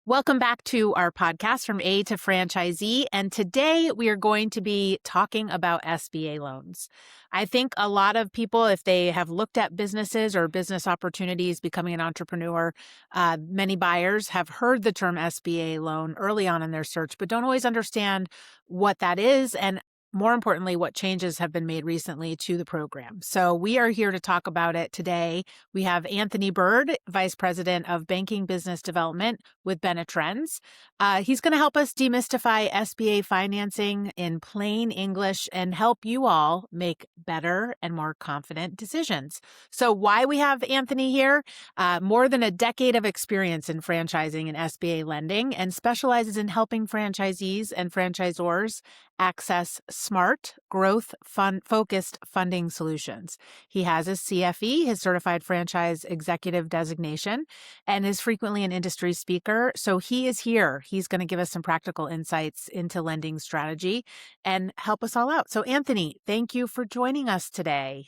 Welcome back to our podcast from A to Franchisee. And today we are going to be talking about SBA loans. I think a lot of people, if they have looked at businesses or business opportunities, becoming an entrepreneur, many buyers have heard the term SBA loan early on in their search, but don't always understand what that is and more importantly, what changes have been made recently to the program. So we are here to talk about it today. We have Anthony Byrd, Vice President of Banking Business Development with Bennett Trends. He's going to help us demystify SBA financing in plain English and help you all make better and more confident decisions. So why we have Anthony here? More than a decade of experience in franchising and SBA lending and specializes in helping franchisees and franchisors access smart, growth-focused funding solutions. He has his CFE, his Certified Franchise Executive designation, and is frequently an industry speaker. So he is here. He's going to give us some practical insights into lending strategy and help us all out. So Anthony, thank you for joining us today.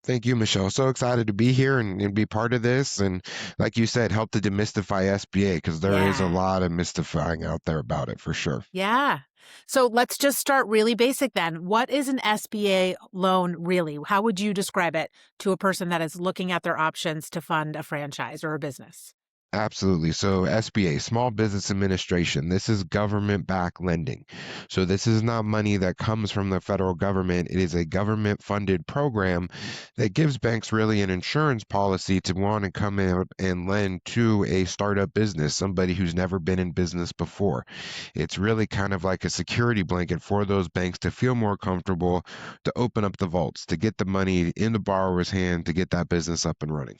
Thank you, Michelle. So excited to be here and be part of this. And like you said, help to demystify SBA because there is a Yeah. lot of mystifying out there about it for sure. Yeah. So let's just start really basic then. What is an SBA loan really? How would you describe it to a person that is looking at their options to fund a franchise or a business? Absolutely. So SBA, Small Business Administration, this is government-backed lending. So this is not money that comes from the federal government. It is a government-funded program that gives banks really an insurance policy to want to come out and lend to a startup business, somebody who's never been in business before. It's really kind of like a security blanket for those banks to feel more comfortable, to open up the vaults, to get the money in the borrower's hand to get that business up and running.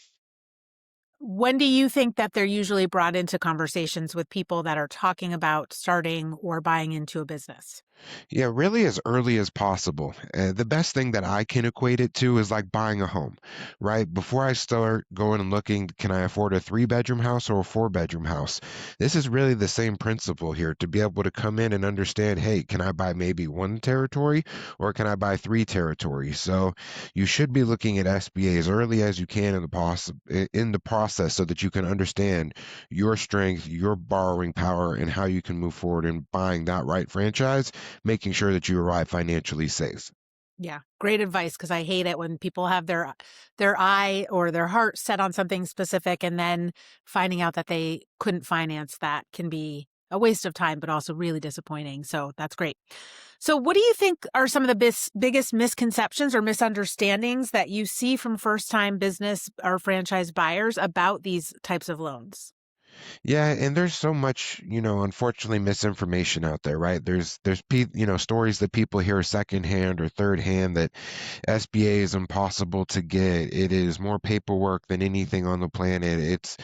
When do you think that they're usually brought into conversations with people that are talking about starting or buying into a business? Yeah, really as early as possible. The best thing that I can equate it to is like buying a home, right? Before I start going and looking, can I afford a three-bedroom house or a four-bedroom house? This is really the same principle here to be able to come in and understand, hey, can I buy maybe one territory or can I buy three territories? So you should be looking at SBA as early as you can in the process so that you can understand your strength, your borrowing power, and how you can move forward in buying that right franchise, making sure that you arrive financially safe. Yeah, great advice because I hate it when people have their eye or their heart set on something specific and then finding out that they couldn't finance that can be a waste of time, but also really disappointing. So that's great. So what do you think are some of the biggest misconceptions or misunderstandings that you see from first-time business or franchise buyers about these types of loans? Yeah, and there's so much, unfortunately misinformation out there, right? Stories that people hear secondhand or third hand that SBA is impossible to get. It is more paperwork than anything on the planet.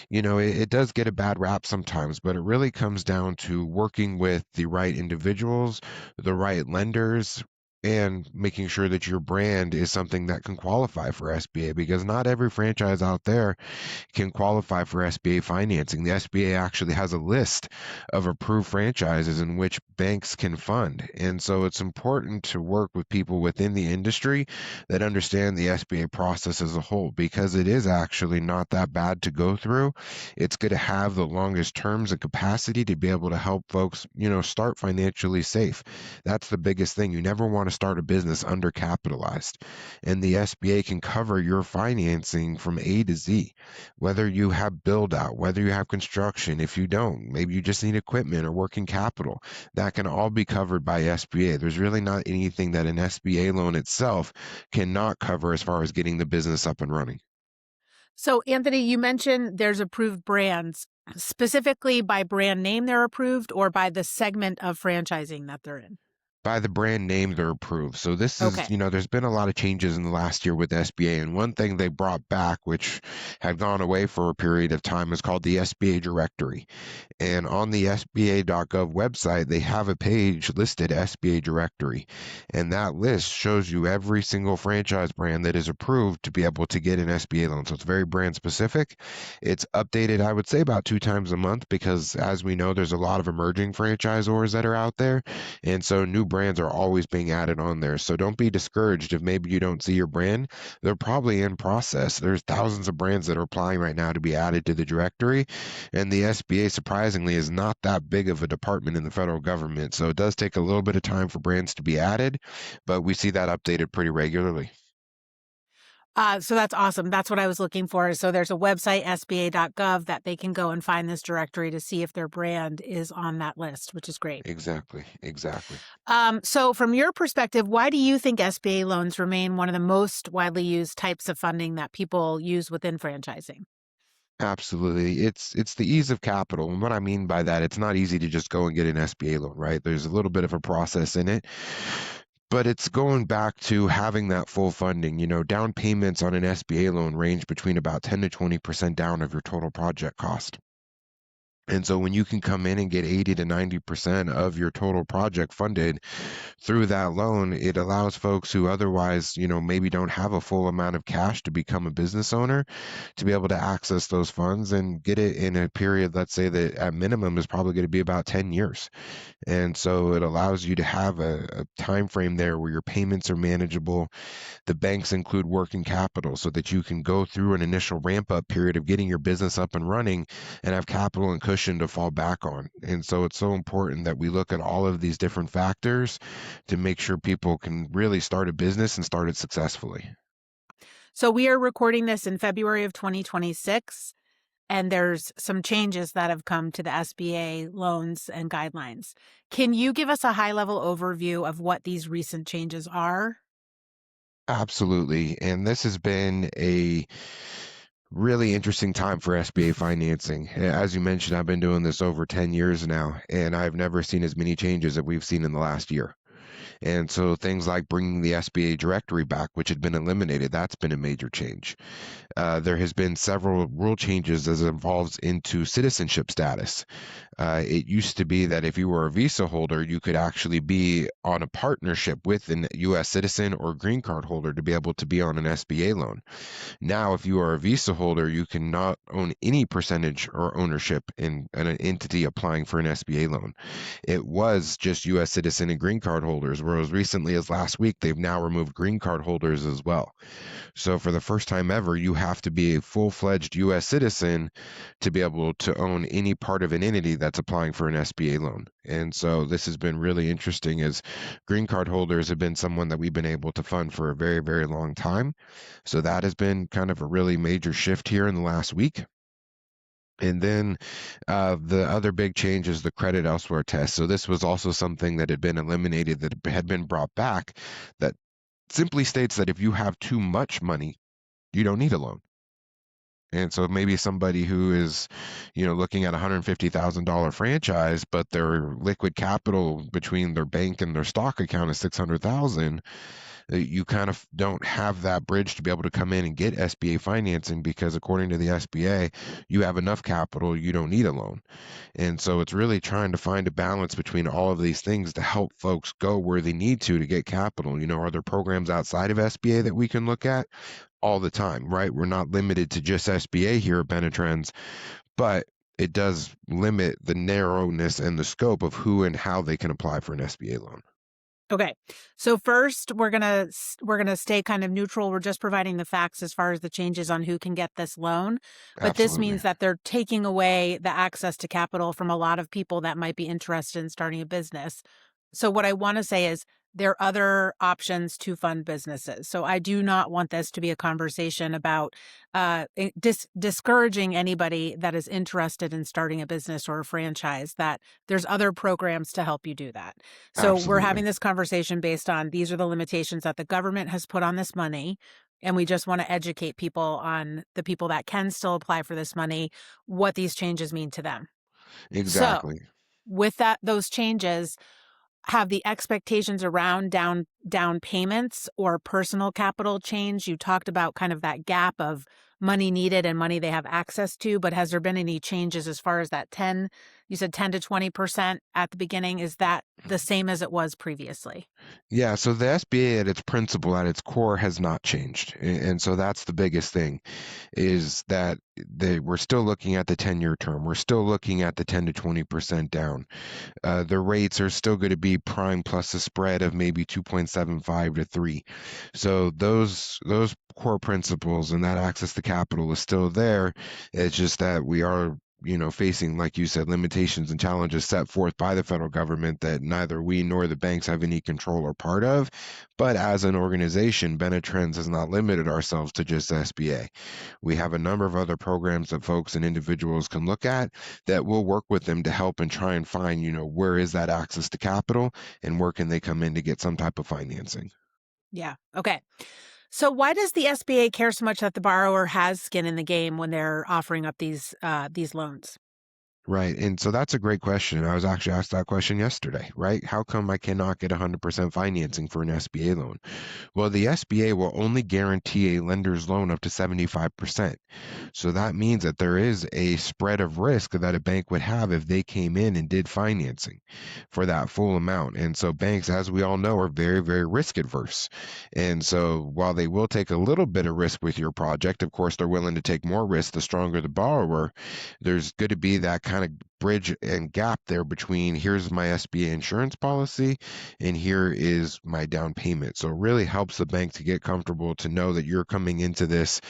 It does get a bad rap sometimes, but it really comes down to working with the right individuals, the right lenders, and making sure that your brand is something that can qualify for SBA because not every franchise out there can qualify for SBA financing. The SBA actually has a list of approved franchises in which banks can fund. And so it's important to work with people within the industry that understand the SBA process as a whole because it is actually not that bad to go through. It's good to have the longest terms and capacity to be able to help folks, start financially safe. That's the biggest thing. You never want to start a business undercapitalized. And the SBA can cover your financing from A to Z, whether you have build out, whether you have construction. If you don't, maybe you just need equipment or working capital. That can all be covered by SBA. There's really not anything that an SBA loan itself cannot cover as far as getting the business up and running. So, Anthony, you mentioned there's approved brands, specifically by brand name they're approved or by the segment of franchising that they're in. By the brand name they're approved. So this is, Okay. there's been a lot of changes in the last year with SBA. And one thing they brought back, which had gone away for a period of time, is called the SBA directory. And on the SBA.gov website, they have a page listed SBA directory. And that list shows you every single franchise brand that is approved to be able to get an SBA loan. So it's very brand specific. It's updated, I would say, about 2 times a month because, as we know, there's a lot of emerging franchisors that are out there. And so new brands brands are always being added on there. So don't be discouraged if maybe you don't see your brand. They're probably in process. There's thousands of brands that are applying right now to be added to the directory. And the SBA, surprisingly, is not that big of a department in the federal government. So it does take a little bit of time for brands to be added, but we see that updated pretty regularly. So that's awesome. That's what I was looking for. So there's a website, sba.gov, that they can go and find this directory to see if their brand is on that list, which is great. Exactly. Exactly. So from your perspective, why do you think SBA loans remain one of the most widely used types of funding that people use within franchising? Absolutely. It's the ease of capital. And what I mean by that, it's not easy to just go and get an SBA loan, right? There's a little bit of a process in it. But it's going back to having that full funding. Down payments on an SBA loan range between about 10 to 20% down of your total project cost. And so when you can come in and get 80 to 90% of your total project funded through that loan, it allows folks who otherwise, maybe don't have a full amount of cash to become a business owner to be able to access those funds and get it in a period, let's say that at minimum is probably going to be about 10 years. And so it allows you to have a time frame there where your payments are manageable. The banks include working capital so that you can go through an initial ramp up period of getting your business up and running and have capital and cushion to fall back on. And so it's so important that we look at all of these different factors to make sure people can really start a business and start it successfully. So we are recording this in February of 2026. And there's some changes that have come to the SBA loans and guidelines. Can you give us a high-level overview of what these recent changes are? Absolutely. And this has been a really interesting time for SBA financing. As you mentioned, I've been doing this over 10 years now, and I've never seen as many changes that we've seen in the last year. And so things like bringing the SBA directory back, which had been eliminated, that's been a major change. There has been several rule changes as it evolves into citizenship status. It used to be that if you were a visa holder, you could actually be on a partnership with a U.S. citizen or green card holder to be able to be on an SBA loan. Now, if you are a visa holder, you cannot own any percentage or ownership in an entity applying for an SBA loan. It was just U.S. citizen and green card holders, whereas recently as last week, they've now removed green card holders as well. So for the first time ever, you have to be a full-fledged U.S. citizen to be able to own any part of an entity that's applying for an SBA loan. And so this has been really interesting as green card holders have been someone that we've been able to fund for a very, very long time. So that has been kind of a really major shift here in the last week. And then the other big change is the credit elsewhere test. So this was also something that had been eliminated that had been brought back that simply states that if you have too much money, you don't need a loan. And so maybe somebody who is, looking at $150,000 franchise, but their liquid capital between their bank and their stock account is 600,000, you kind of don't have that bridge to be able to come in and get SBA financing because according to the SBA, you have enough capital, you don't need a loan. And so it's really trying to find a balance between all of these things to help folks go where they need to get capital. Are there programs outside of SBA that we can look at? All the time, right? We're not limited to just SBA here at Benetrends, but it does limit the narrowness and the scope of who and how they can apply for an SBA loan. Okay. So first, we're gonna stay kind of neutral. We're just providing the facts as far as the changes on who can get this loan. But this Absolutely. means that they're taking away the access to capital from a lot of people that might be interested in starting a business. So what I want to say is there are other options to fund businesses. So I do not want this to be a conversation about discouraging anybody that is interested in starting a business or a franchise, that there's other programs to help you do that. So we're Absolutely. having this conversation based on these are the limitations that the government has put on this money. And we just want to educate people on the people that can still apply for this money, what these changes mean to them. So Exactly. with those changes, have the expectations around down payments or personal capital change? You talked about kind of that gap of money needed and money they have access to, but has there been any changes as far as that 10 You said 10 to 20% at the beginning. Is that the same as it was previously? Yeah, so the SBA at its principle, at its core, has not changed. And so that's the biggest thing is that we're still looking at the 10-year term. We're still looking at the 10 to 20% down. The rates are still going to be prime plus a spread of maybe 2.75 to 3. So those core principles and that access to capital is still there. It's just that we are facing, like you said, limitations and challenges set forth by the federal government that neither we nor the banks have any control or part of. But as an organization, Benetrends has not limited ourselves to just SBA. We have a number of other programs that folks and individuals can look at that will work with them to help and try and find, where is that access to capital and where can they come in to get some type of financing. Yeah. Okay. So why does the SBA care so much that the borrower has skin in the game when they're offering up these loans? Right. And so that's a great question. I was actually asked that question yesterday, right? How come I cannot get 100% financing for an SBA loan? Well, the SBA will only guarantee a lender's loan up to 75%. So that means that there is a spread of risk that a bank would have if they came in and did financing for that full amount. And so banks, as we all know, are very, very risk adverse. And so while they will take a little bit of risk with your project, of course, they're willing to take more risk the stronger the borrower. There's going to be that kind of bridge and gap there between here's my SBA insurance policy and here is my down payment. So it really helps the bank to get comfortable to know that you're coming into this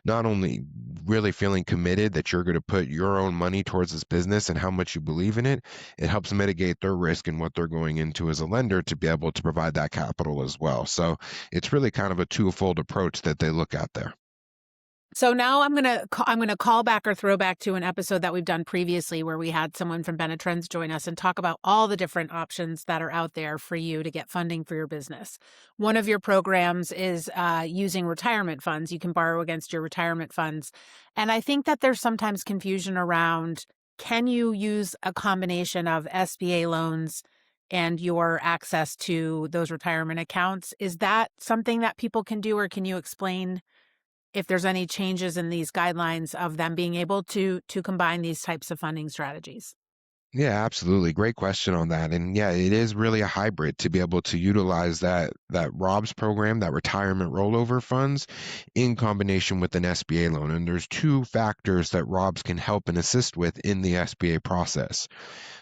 not only really feeling committed that you're going to put your own money towards this business and how much you believe in it, it helps mitigate their risk and what they're going into as a lender to be able to provide that capital as well. So it's really kind of a twofold approach that they look at there. So now I'm gonna call back or throw back to an episode that we've done previously where we had someone from Benetrends join us and talk about all the different options that are out there for you to get funding for your business. One of your programs is using retirement funds. You can borrow against your retirement funds, and I think that there's sometimes confusion around can you use a combination of SBA loans and your access to those retirement accounts? Is that something that people can do, or can you explain if there's any changes in these guidelines of them being able to combine these types of funding strategies? Yeah, absolutely. Great question on that. And yeah, it is really a hybrid to be able to utilize that ROBS program, that retirement rollover funds, in combination with an SBA loan. And there's two factors that ROBS can help and assist with in the SBA process.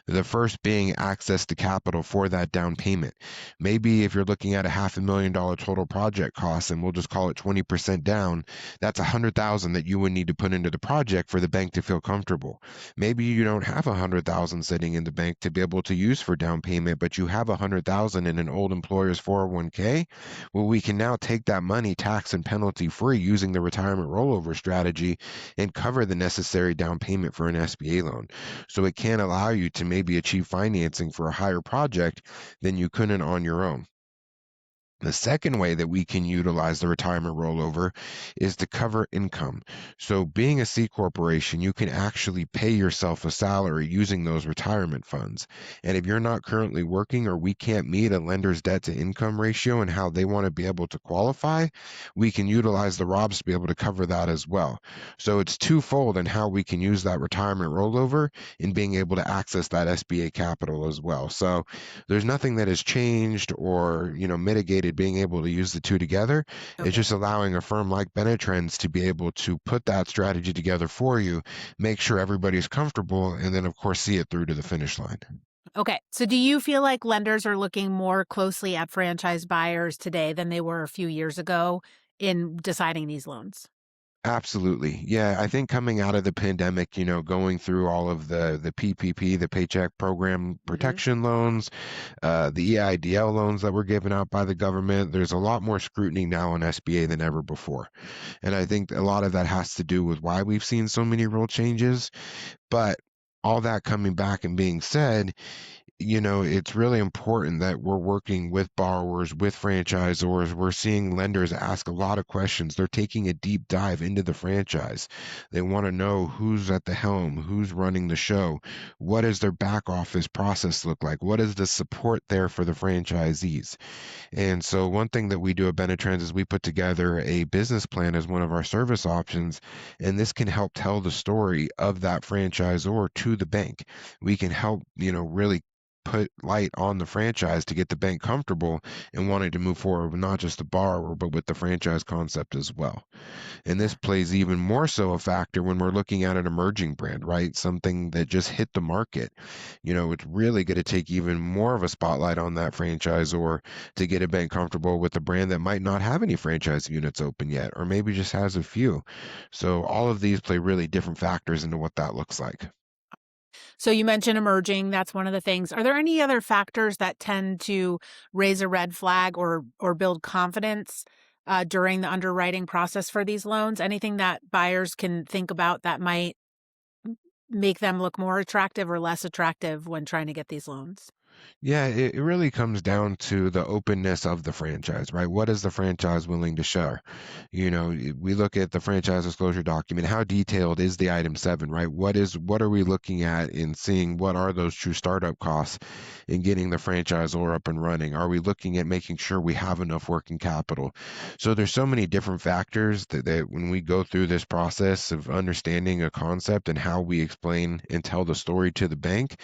The first being access to capital for that down payment. Maybe if you're looking at a $500,000 total project cost, and we'll just call it 20% down, that's 100,000 that you would need to put into the project for the bank to feel comfortable. Maybe you don't have 100,000 sitting in the bank to be able to use for down payment, but you have 100,000 in an old employer's 401k. Well, we can now take that money tax and penalty free using the retirement rollover strategy and cover the necessary down payment for an SBA loan. So it can allow you to maybe achieve financing for a higher project than you couldn't on your own. The second way that we can utilize the retirement rollover is to cover income. So being a C corporation, you can actually pay yourself a salary using those retirement funds. And if you're not currently working or we can't meet a lender's debt to income ratio and how they want to be able to qualify, we can utilize the ROBS to be able to cover that as well. So it's twofold in how we can use that retirement rollover in being able to access that SBA capital as well. So there's nothing that has changed or, mitigated being able to use the two together. It's Okay. just allowing a firm like Benetrends to be able to put that strategy together for you, make sure everybody's comfortable, and then, of course, see it through to the finish line. Okay. So do you feel like lenders are looking more closely at franchise buyers today than they were a few years ago in deciding these loans? Absolutely. Yeah, I think coming out of the pandemic, going through all of the PPP, the Paycheck Program Hmm. Protection loans, the EIDL loans that were given out by the government, there's a lot more scrutiny now on SBA than ever before. And I think a lot of that has to do with why we've seen so many rule changes. But all that coming back and being said, it's really important that we're working with borrowers, with franchisors. We're seeing lenders ask a lot of questions. They're taking a deep dive into the franchise. They want to know who's at the helm, who's running the show, what does their back office process look like, what is the support there for the franchisees. And so one thing that we do at Benetrends is we put together a business plan as one of our service options, and this can help tell the story of that franchisor to the bank. We can help, really put light on the franchise to get the bank comfortable and wanting to move forward with not just the borrower, but with the franchise concept as well. And this plays even more so a factor when we're looking at an emerging brand, right? Something that just hit the market. It's really going to take even more of a spotlight on that franchisor to get a bank comfortable with a brand that might not have any franchise units open yet, or maybe just has a few. So all of these play really different factors into what that looks like. So you mentioned emerging. That's one of the things. Are there any other factors that tend to raise a red flag or build confidence during the underwriting process for these loans? Anything that buyers can think about that might make them look more attractive or less attractive when trying to get these loans? Yeah, it really comes down to the openness of the franchise, right? What is the franchise willing to share? We look at the franchise disclosure document. How detailed is the item 7, right? What are we looking at in seeing what are those true startup costs in getting the franchisor up and running? Are we looking at making sure we have enough working capital? So there's so many different factors that when we go through this process of understanding a concept and how we explain and tell the story to the bank,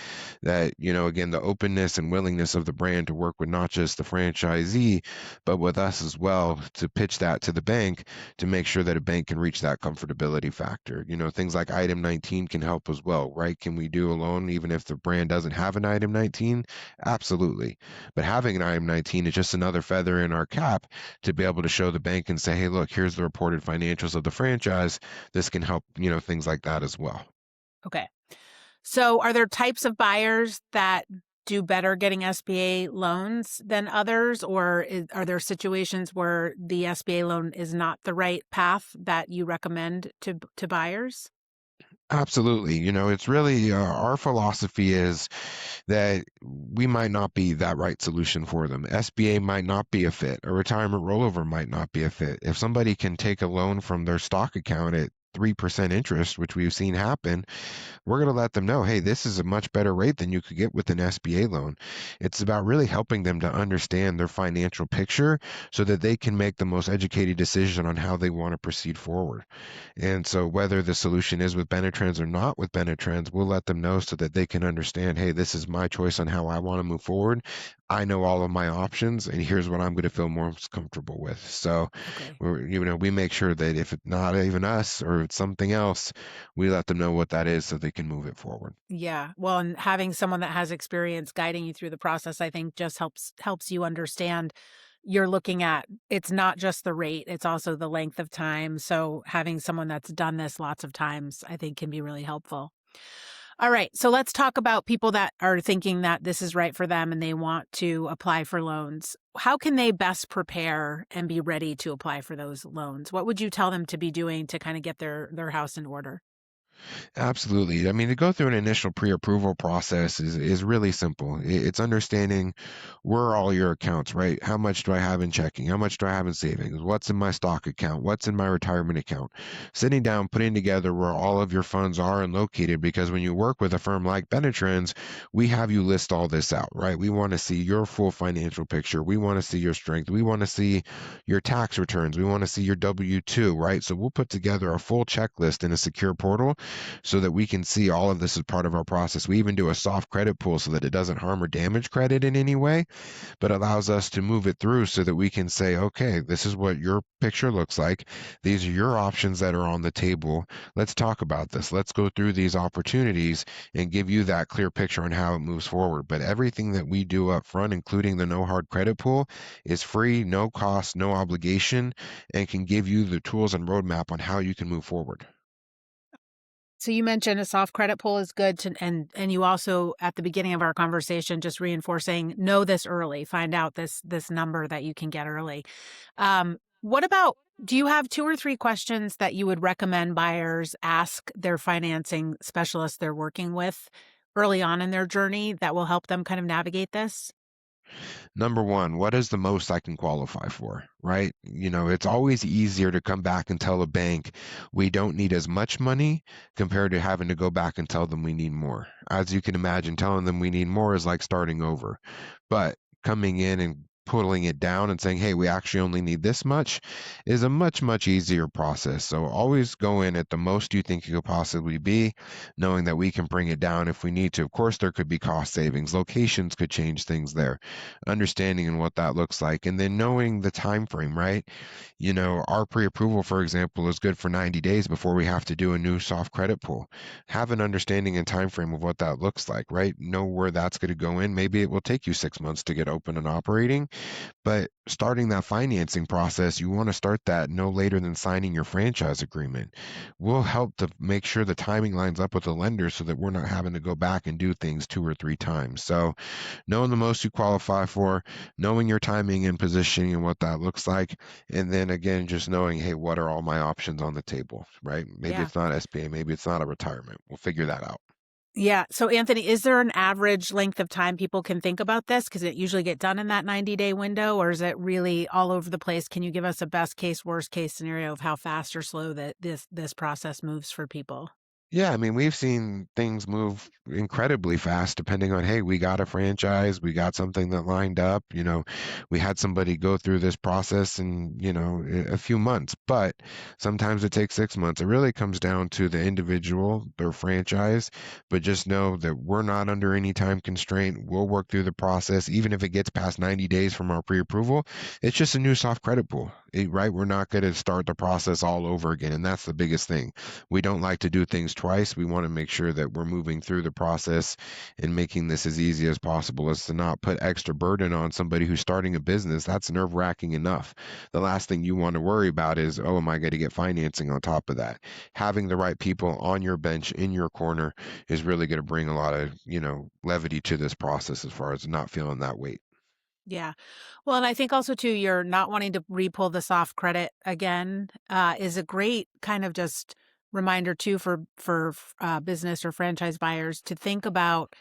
that, again, the openness and willingness of the brand to work with not just the franchisee, but with us as well to pitch that to the bank to make sure that a bank can reach that comfortability factor. Things like item 19 can help as well, right? Can we do a loan even if the brand doesn't have an item 19? Absolutely. But having an item 19 is just another feather in our cap to be able to show the bank and say, hey, look, here's the reported financials of the franchise. This can help, things like that as well. Okay. So are there types of buyers that do better getting SBA loans than others, or are there situations where the SBA loan is not the right path that you recommend to buyers? Absolutely. It's really our philosophy is that we might not be that right solution for them. SBA might not be a fit. A retirement rollover might not be a fit. If somebody can take a loan from their stock account at 3% interest, which we've seen happen, we're going to let them know, hey, this is a much better rate than you could get with an SBA loan. It's about really helping them to understand their financial picture so that they can make the most educated decision on how they want to proceed forward. And so whether the solution is with Benetrends or not with Benetrends, we'll let them know so that they can understand, hey, this is my choice on how I want to move forward. I know all of my options, and here's what I'm going to feel most comfortable with. So, Okay. we make sure that if it's not even us or it's something else, we let them know what that is so they can move it forward. Yeah. Well, and having someone that has experience guiding you through the process, I think just helps you understand you're looking at it's not just the rate, it's also the length of time. So having someone that's done this lots of times, I think can be really helpful. All right. So let's talk about people that are thinking that this is right for them and they want to apply for loans. How can they best prepare and be ready to apply for those loans? What would you tell them to be doing to kind of get their house in order? Absolutely. I mean, to go through an initial pre-approval process is really simple. It's understanding where are all your accounts, right? How much do I have in checking? How much do I have in savings? What's in my stock account? What's in my retirement account? Sitting down, putting together where all of your funds are and located, because when you work with a firm like Benetrends, we have you list all this out, right? We want to see your full financial picture. We want to see your strength. We want to see your tax returns. We want to see your W-2, right? So we'll put together a full checklist in a secure portal so that we can see all of this as part of our process. We even do a soft credit pool so that it doesn't harm or damage credit in any way, but allows us to move it through so that we can say, okay, this is what your picture looks like. These are your options that are on the table. Let's talk about this. Let's go through these opportunities and give you that clear picture on how it moves forward. But everything that we do up front, including the no hard credit pool, is free, no cost, no obligation, and can give you the tools and roadmap on how you can move forward. So you mentioned a soft credit pull is good to, and you also at the beginning of our conversation just reinforcing know this early, find out this number that you can get early. What about do you have 2 or 3 questions that you would recommend buyers ask their financing specialist they're working with early on in their journey that will help them kind of navigate this? Number one, what is the most I can qualify for, right? It's always easier to come back and tell a bank we don't need as much money compared to having to go back and tell them we need more. As you can imagine, telling them we need more is like starting over. But coming in and pulling it down and saying, hey, we actually only need this much is a much, much easier process. So always go in at the most you think it could possibly be, knowing that we can bring it down if we need to. Of course, there could be cost savings. Locations could change things there, understanding and what that looks like, and then knowing the time frame, right? Our pre-approval, for example, is good for 90 days before we have to do a new soft credit pull. Have an understanding and time frame of what that looks like, right? Know where that's going to go in. Maybe it will take you 6 months to get open and operating, but starting that financing process, you want to start that no later than signing your franchise agreement. Will help to make sure the timing lines up with the lender so that we're not having to go back and do things 2 or 3 times. So knowing the most you qualify for, knowing your timing and positioning and what that looks like, and then again, just knowing, hey, what are all my options on the table, right? Maybe Yeah. it's not SBA, maybe it's not a retirement. We'll figure that out. Yeah. So, Anthony, is there an average length of time people can think about this? Because it usually get done in that 90-day window, or is it really all over the place? Can you give us a best case, worst case scenario of how fast or slow that this process moves for people? Yeah, I mean, we've seen things move incredibly fast depending on, hey, we got a franchise, we got something that lined up, we had somebody go through this process in, a few months, but sometimes it takes 6 months. It really comes down to the individual, their franchise, but just know that we're not under any time constraint. We'll work through the process. Even if it gets past 90 days from our pre-approval, it's just a new soft credit pool, right? We're not going to start the process all over again. And that's the biggest thing. We don't like to do things twice. We want to make sure that we're moving through the process and making this as easy as possible, as to not put extra burden on somebody who's starting a business. That's nerve-wracking enough. The last thing you want to worry about is, oh, am I going to get financing on top of that? Having the right people on your bench in your corner is really going to bring a lot of, levity to this process as far as not feeling that weight. Yeah. Well, and I think also too, you're not wanting to re-pull the soft credit again is a great kind of just reminder too for business or franchise buyers to think about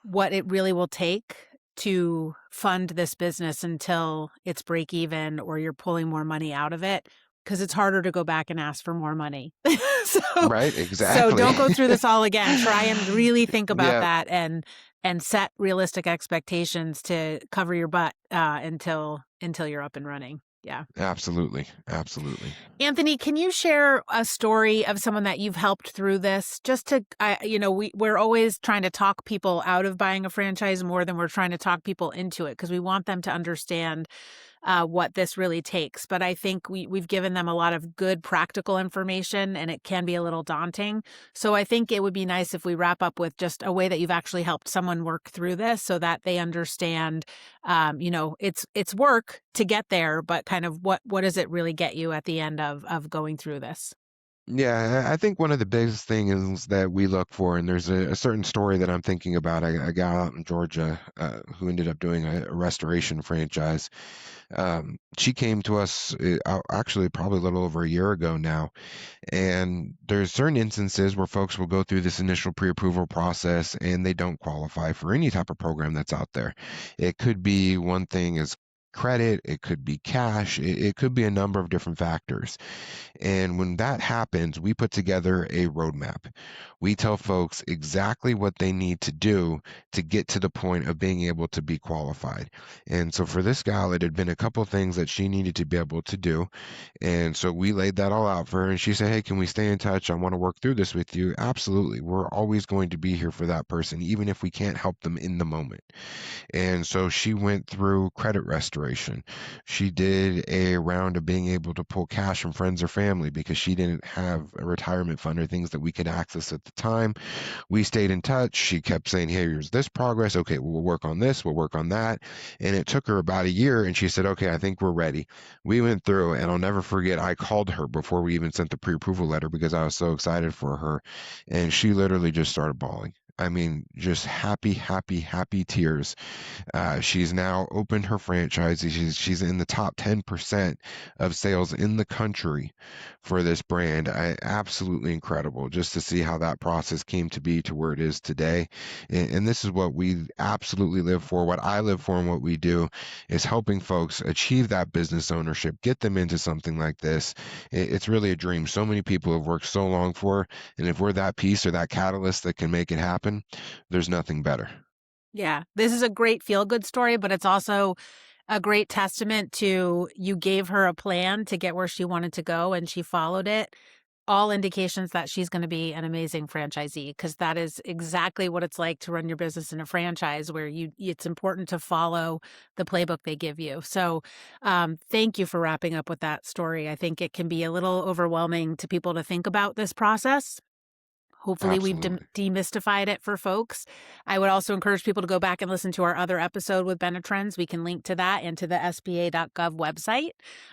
what it really will take to fund this business until it's break even or you're pulling more money out of it, because it's harder to go back and ask for more money. so Right? so Exactly. don't go through this all again. Try and really think about Yeah, that and set realistic expectations to cover your butt until you're up and running. Yeah. absolutely. Absolutely. Anthony, can you share a story of someone that you've helped through this? Just to, we're always trying to talk people out of buying a franchise more than we're trying to talk people into it, because we want them to understand what this really takes. But I think we've given them a lot of good practical information, and it can be a little daunting. So I think it would be nice if we wrap up with just a way that you've actually helped someone work through this so that they understand, it's work to get there, but kind of what does it really get you at the end of going through this? Yeah, I think one of the biggest things that we look for, and there's a certain story that I'm thinking about, a guy out in Georgia who ended up doing a restoration franchise. She came to us actually probably a little over a year ago now, and there's certain instances where folks will go through this initial pre-approval process and they don't qualify for any type of program that's out there. It could be one thing is credit, it could be cash, it could be a number of different factors. And when that happens, we put together a roadmap. We tell folks exactly what they need to do to get to the point of being able to be qualified. And so for this gal, it had been a couple of things that she needed to be able to do. And so we laid that all out for her. And she said, hey, can we stay in touch? I want to work through this with you. Absolutely. We're always going to be here for that person, even if we can't help them in the moment. And so she went through credit restoration. She did a round of being able to pull cash from friends or family because she didn't have a retirement fund or things that we could access at the time. We stayed in touch. She kept saying, hey, here's this progress. Okay, well, we'll work on this. We'll work on that. And it took her about a year. And she said, okay, I think we're ready. We went through, and I'll never forget, I called her before we even sent the pre-approval letter because I was so excited for her. And she literally just started bawling. I mean, just happy, happy, happy tears. She's now opened her franchise. She's in the top 10% of sales in the country for this brand. Absolutely incredible just to see how that process came to be to where it is today. And this is what we absolutely live for. What I live for and what we do is helping folks achieve that business ownership, get them into something like this. It's really a dream. So many people have worked so long for, and if we're that piece or that catalyst that can make it happen, there's nothing better. Yeah, this is a great feel-good story, but it's also a great testament to you gave her a plan to get where she wanted to go and she followed it. All indications that she's going to be an amazing franchisee because that is exactly what it's like to run your business in a franchise where it's important to follow the playbook they give you. So thank you for wrapping up with that story. I think it can be a little overwhelming to people to think about this process. Hopefully, we've Absolutely. demystified it for folks. I would also encourage people to go back and listen to our other episode with Benetrends. We can link to that and to the SBA.gov website.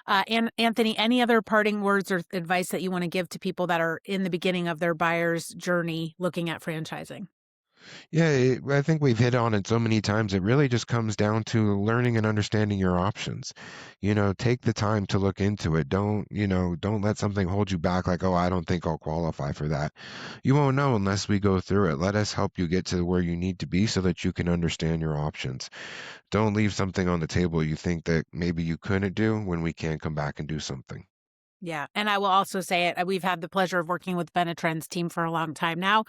And Anthony, any other parting words or advice that you want to give to people that are in the beginning of their buyer's journey looking at franchising? Yeah, I think we've hit on it so many times. It really just comes down to learning and understanding your options. Take the time to look into it. Don't let something hold you back like, oh, I don't think I'll qualify for that. You won't know unless we go through it. Let us help you get to where you need to be so that you can understand your options. Don't leave something on the table you think that maybe you couldn't do when we can come back and do something. Yeah. And I will also say it. We've had the pleasure of working with Benetrends team for a long time now.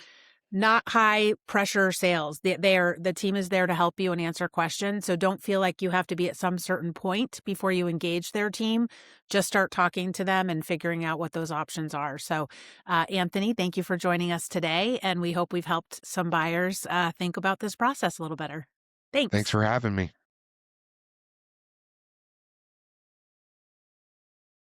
Not high pressure sales. The team is there to help you and answer questions. So don't feel like you have to be at some certain point before you engage their team. Just start talking to them and figuring out what those options are. So, Anthony, thank you for joining us today. And we hope we've helped some buyers think about this process a little better. Thanks Thanks. for having me.